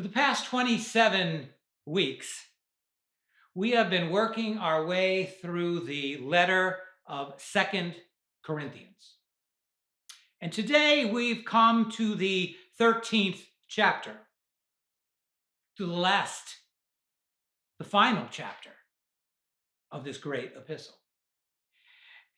For the past 27 weeks, we have been working our way through the letter of Second Corinthians. And today we've come to the 13th chapter, to the final chapter of this great epistle.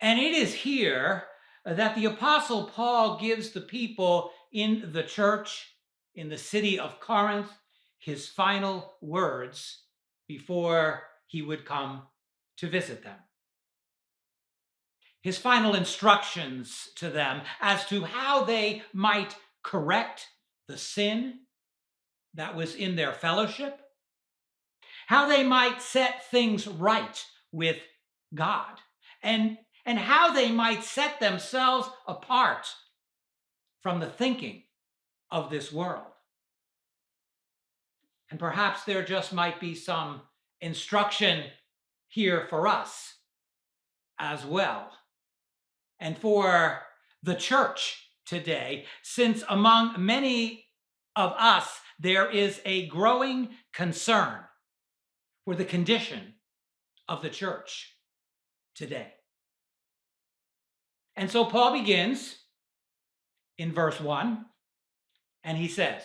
And it is here that the Apostle Paul gives the people in the church in the city of Corinth his final words before he would come to visit them. His final instructions to them as to how they might correct the sin that was in their fellowship, how they might set things right with God, and how they might set themselves apart from the thinking of this world. And perhaps there just might be some instruction here for us as well, and for the church today, since among many of us there is a growing concern for the condition of the church today. And so Paul begins in verse 1, and he says,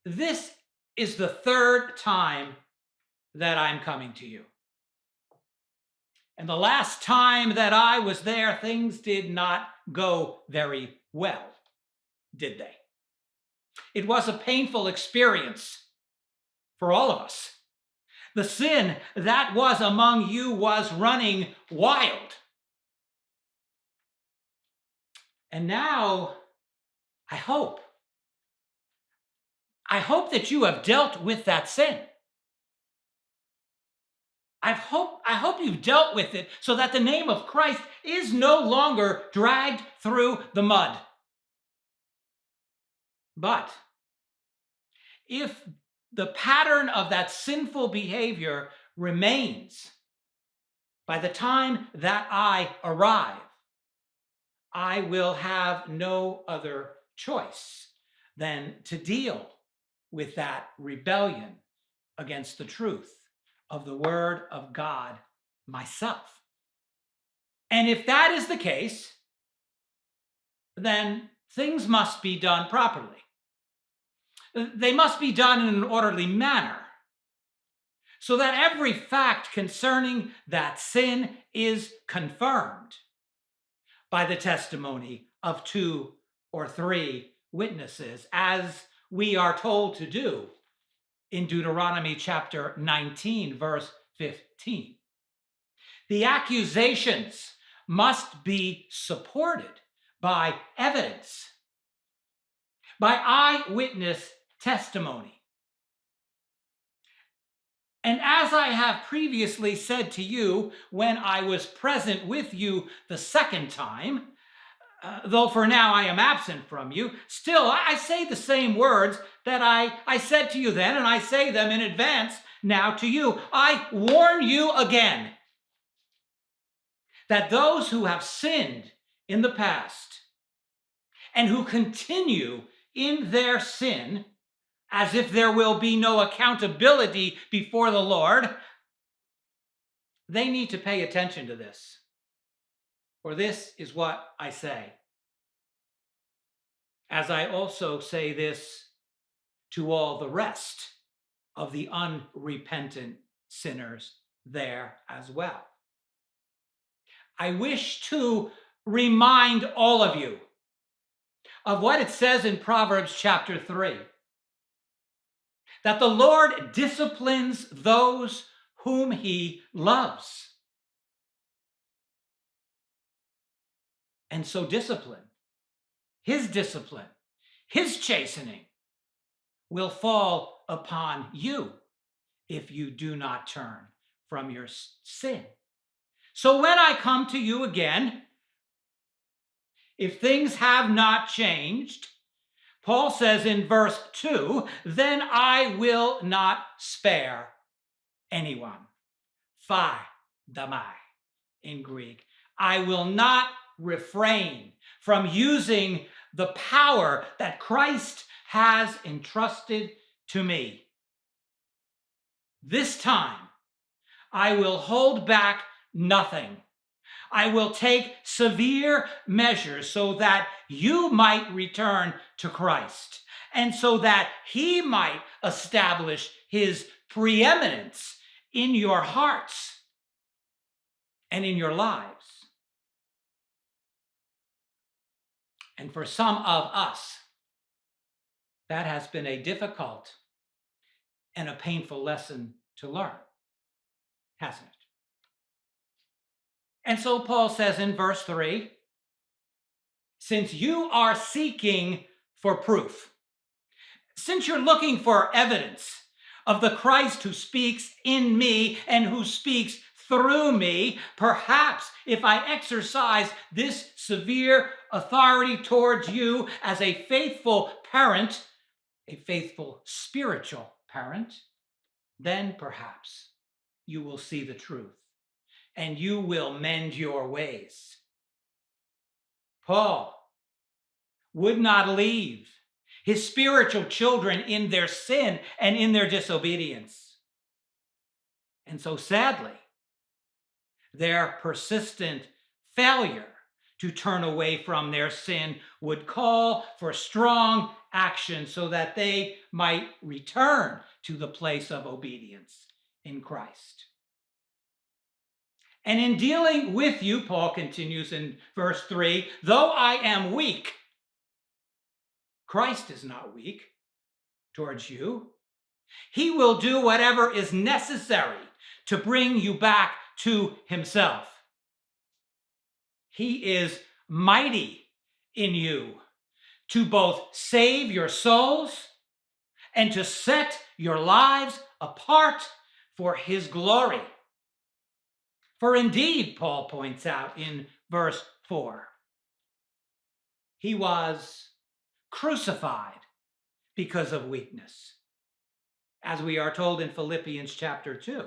"This is the third time that I'm coming to you. And the last time that I was there, things did not go very well, did they? It was a painful experience for all of us. The sin that was among you was running wild. And now, I hope that you have dealt with that sin. I hope you've dealt with it so that the name of Christ is no longer dragged through the mud. But if the pattern of that sinful behavior remains by the time that I arrive, I will have no other choice than to deal with that rebellion against the truth of the Word of God myself. And if that is the case, then things must be done properly. They must be done in an orderly manner, so that every fact concerning that sin is confirmed by the testimony of 2 or 3 witnesses, as we are told to do in Deuteronomy chapter 19, verse 15. The accusations must be supported by evidence, by eyewitness testimony. And as I have previously said to you when I was present with you the second time, though for now I am absent from you, still I say the same words that I said to you then, and I say them in advance now to you. I warn you again that those who have sinned in the past and who continue in their sin as if there will be no accountability before the Lord, they need to pay attention to this. For this is what I say, as I also say this to all the rest of the unrepentant sinners there as well. I wish to remind all of you of what it says in Proverbs chapter 3, that the Lord disciplines those whom he loves. And so discipline, his chastening will fall upon you if you do not turn from your sin. So when I come to you again, if things have not changed, Paul says in verse 2, then I will not spare anyone. Phai damai in Greek. I will not refrain from using the power that Christ has entrusted to me. This time I will hold back nothing. I will take severe measures so that you might return to Christ and so that he might establish his preeminence in your hearts and in your lives. And for some of us, that has been a difficult and a painful lesson to learn, hasn't it? And so Paul says in verse 3, since you are seeking for proof, since you're looking for evidence of the Christ who speaks in me and who speaks through me, perhaps if I exercise this severe authority towards you as a faithful parent, a faithful spiritual parent, then perhaps you will see the truth and you will mend your ways. Paul would not leave his spiritual children in their sin and in their disobedience. And so sadly, their persistent failure to turn away from their sin would call for strong action so that they might return to the place of obedience in Christ. And in dealing with you, Paul continues in verse 3, though I am weak, Christ is not weak towards you. He will do whatever is necessary to bring you back to himself. He is mighty in you to both save your souls and to set your lives apart for his glory. For indeed, Paul points out in verse 4, he was crucified because of weakness, as we are told in Philippians chapter 2,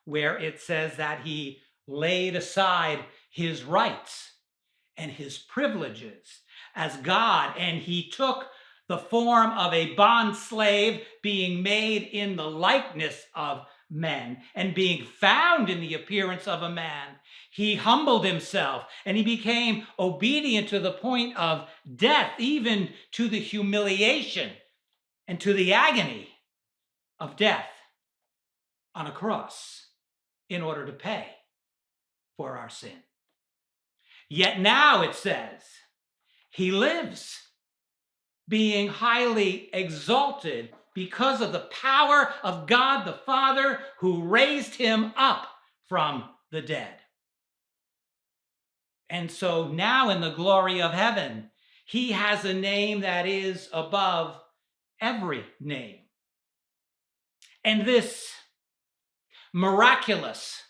where it says that he laid aside his rights and his privileges as God, and he took the form of a bond slave, being made in the likeness of men and being found in the appearance of a man. He humbled himself and he became obedient to the point of death, even to the humiliation and to the agony of death on a cross in order to pay for our sin. Yet now it says he lives, being highly exalted because of the power of God the Father who raised him up from the dead. And so now in the glory of heaven, he has a name that is above every name. And this miraculous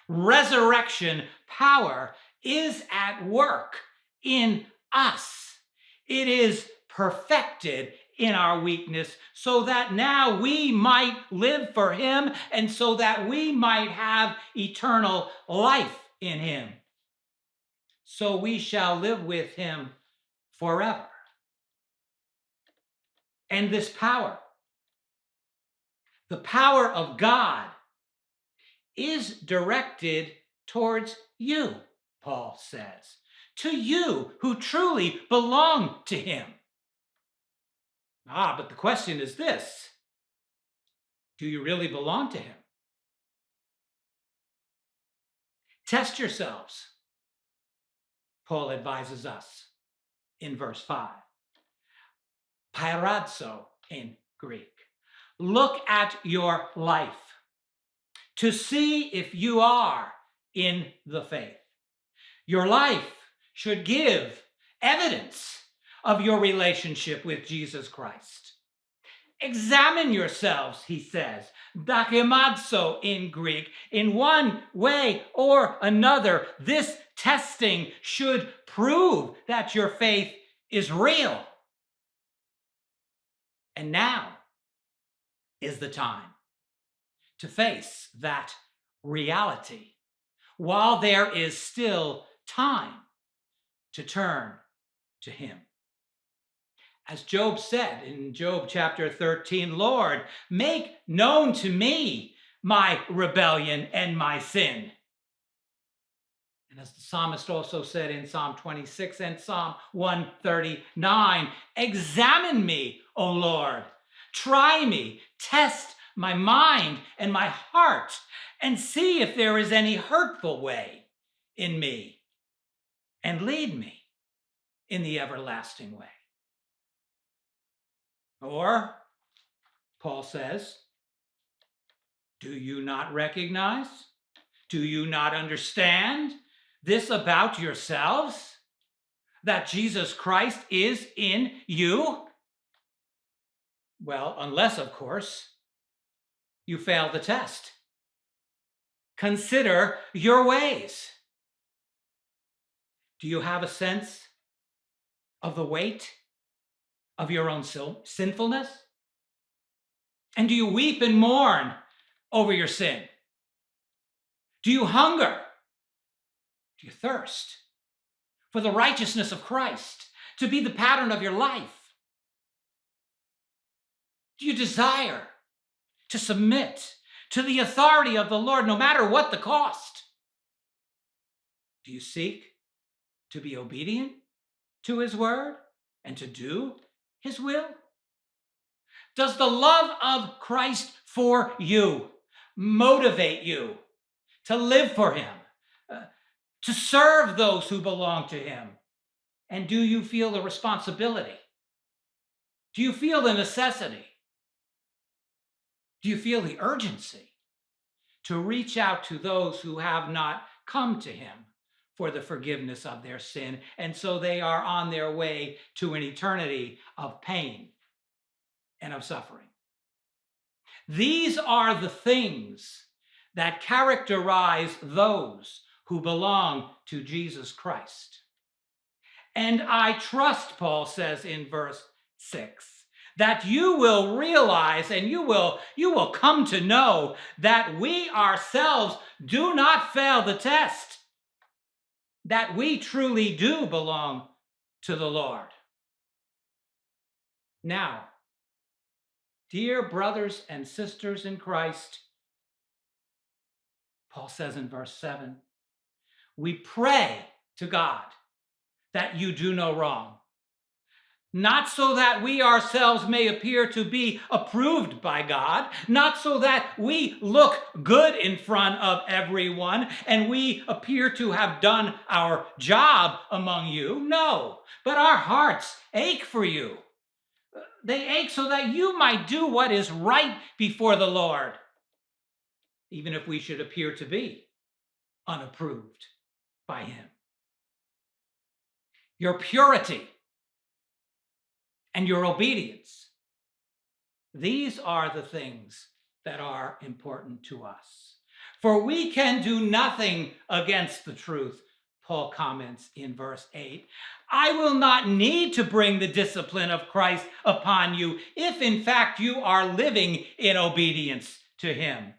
resurrection power is at work in us. It is perfected in our weakness so that now we might live for him and so that we might have eternal life in him. So we shall live with him forever. And this power, the power of God, is directed towards you, Paul says, to you who truly belong to him. But the question is this: do you really belong to him? Test yourselves, Paul advises us in verse 5. Parazzo in Greek. Look at your life to see if you are in the faith. Your life should give evidence of your relationship with Jesus Christ. Examine yourselves, he says, dakimazo in Greek. In one way or another, this testing should prove that your faith is real. And now is the time to face that reality while there is still time to turn to him. As Job said in Job chapter 13, Lord, make known to me my rebellion and my sin. And as the psalmist also said in Psalm 26 and Psalm 139, examine me, O Lord, try me, test my mind and my heart, and see if there is any hurtful way in me, and lead me in the everlasting way. Or, Paul says, do you not recognize? Do you not understand this about yourselves? That Jesus Christ is in you? Well, unless, of course, you fail the test. Consider your ways. Do you have a sense of the weight of your own sinfulness? And do you weep and mourn over your sin? Do you hunger? Do you thirst for the righteousness of Christ to be the pattern of your life? Do you desire to submit to the authority of the Lord no matter what the cost? Do you seek to be obedient to his word and to do his will? Does the love of Christ for you motivate you to live for him, to serve those who belong to him? And do you feel the responsibility? Do you feel the necessity? Do you feel the urgency to reach out to those who have not come to him for the forgiveness of their sin, and so they are on their way to an eternity of pain and of suffering? These are the things that characterize those who belong to Jesus Christ. And I trust, Paul says in verse 6, that you will realize and you will come to know that we ourselves do not fail the test, that we truly do belong to the Lord. Now, dear brothers and sisters in Christ, Paul says in verse 7, we pray to God that you do no wrong, not so that we ourselves may appear to be approved by God, not so that we look good in front of everyone and we appear to have done our job among you. No, but our hearts ache for you. They ache so that you might do what is right before the Lord, even if we should appear to be unapproved by him. Your purity and your obedience, these are the things that are important to us. For we can do nothing against the truth, Paul comments in verse 8. I will not need to bring the discipline of Christ upon you if in fact you are living in obedience to him.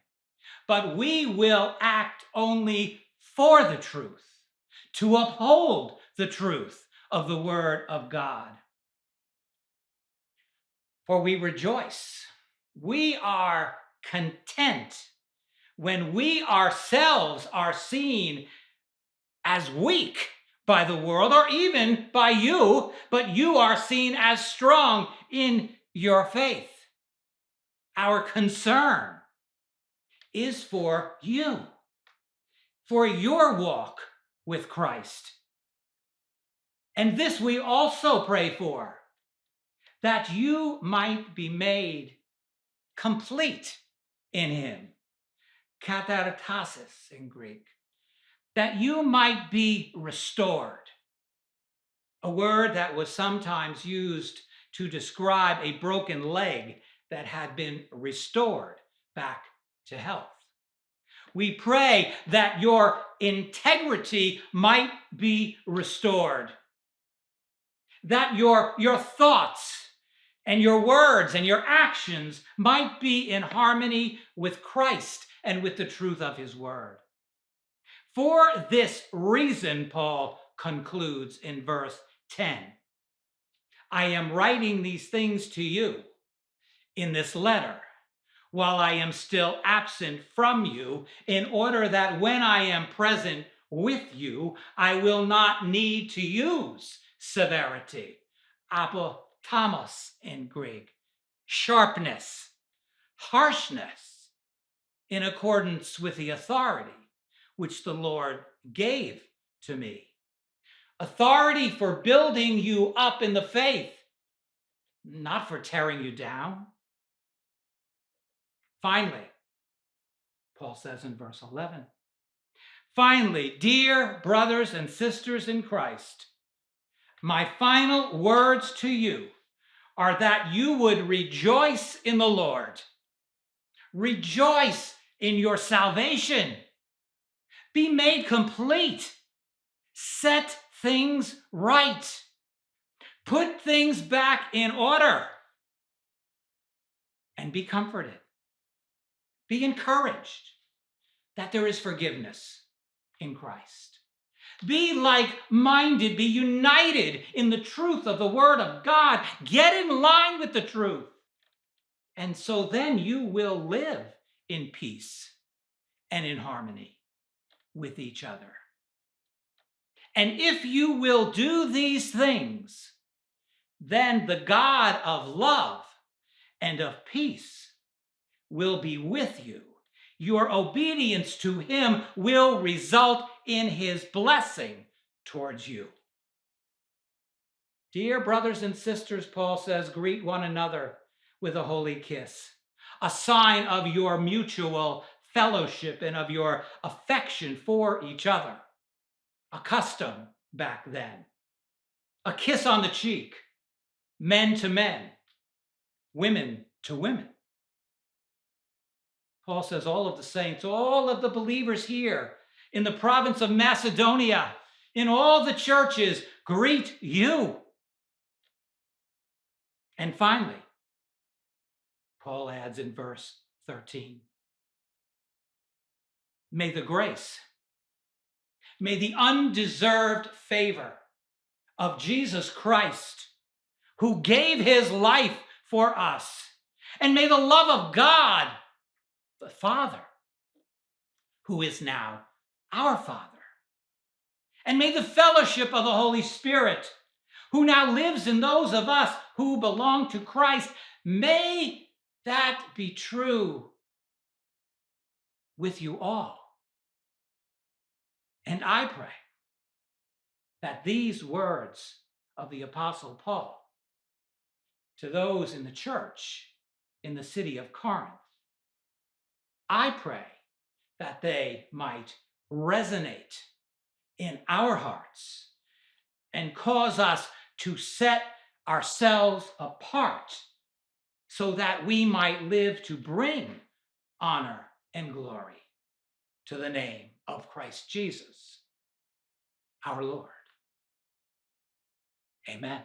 But we will act only for the truth, to uphold the truth of the word of God. For we rejoice, we are content when we ourselves are seen as weak by the world or even by you, but you are seen as strong in your faith. Our concern is for you, for your walk with Christ. And this we also pray for, that you might be made complete in him, katartasis in Greek, that you might be restored, a word that was sometimes used to describe a broken leg that had been restored back to health. We pray that your integrity might be restored, that your thoughts and your words and your actions might be in harmony with Christ and with the truth of his word. For this reason, Paul concludes in verse 10, I am writing these things to you in this letter while I am still absent from you, in order that when I am present with you, I will not need to use severity, apotamos in Greek, sharpness, harshness, in accordance with the authority which the Lord gave to me. Authority for building you up in the faith, not for tearing you down. Finally, Paul says in verse 11, finally, dear brothers and sisters in Christ, my final words to you are that you would rejoice in the Lord. Rejoice in your salvation. Be made complete. Set things right. Put things back in order. And be comforted. Be encouraged that there is forgiveness in Christ. Be like-minded, be united in the truth of the Word of God. Get in line with the truth. And so then you will live in peace and in harmony with each other. And if you will do these things, then the God of love and of peace will be with you. Your obedience to him will result in his blessing towards you. Dear brothers and sisters, Paul says, greet one another with a holy kiss, a sign of your mutual fellowship and of your affection for each other. A custom back then. A kiss on the cheek, men to men, women to women. Paul says all of the saints, all of the believers here in the province of Macedonia, in all the churches, greet you. And finally, Paul adds in verse 13, may the grace, may the undeserved favor of Jesus Christ, who gave his life for us, and may the love of God, the Father, who is now our Father, and may the fellowship of the Holy Spirit, who now lives in those of us who belong to Christ, may that be true with you all. And I pray that these words of the Apostle Paul to those in the church in the city of Corinth, I pray that they might resonate in our hearts and cause us to set ourselves apart so that we might live to bring honor and glory to the name of Christ Jesus, our Lord. Amen.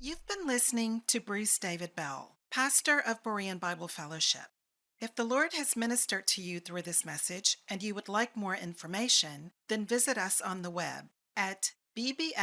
You've been listening to Bruce David Bell, pastor of Berean Bible Fellowship. If the Lord has ministered to you through this message and you would like more information, then visit us on the web at bbfva.org.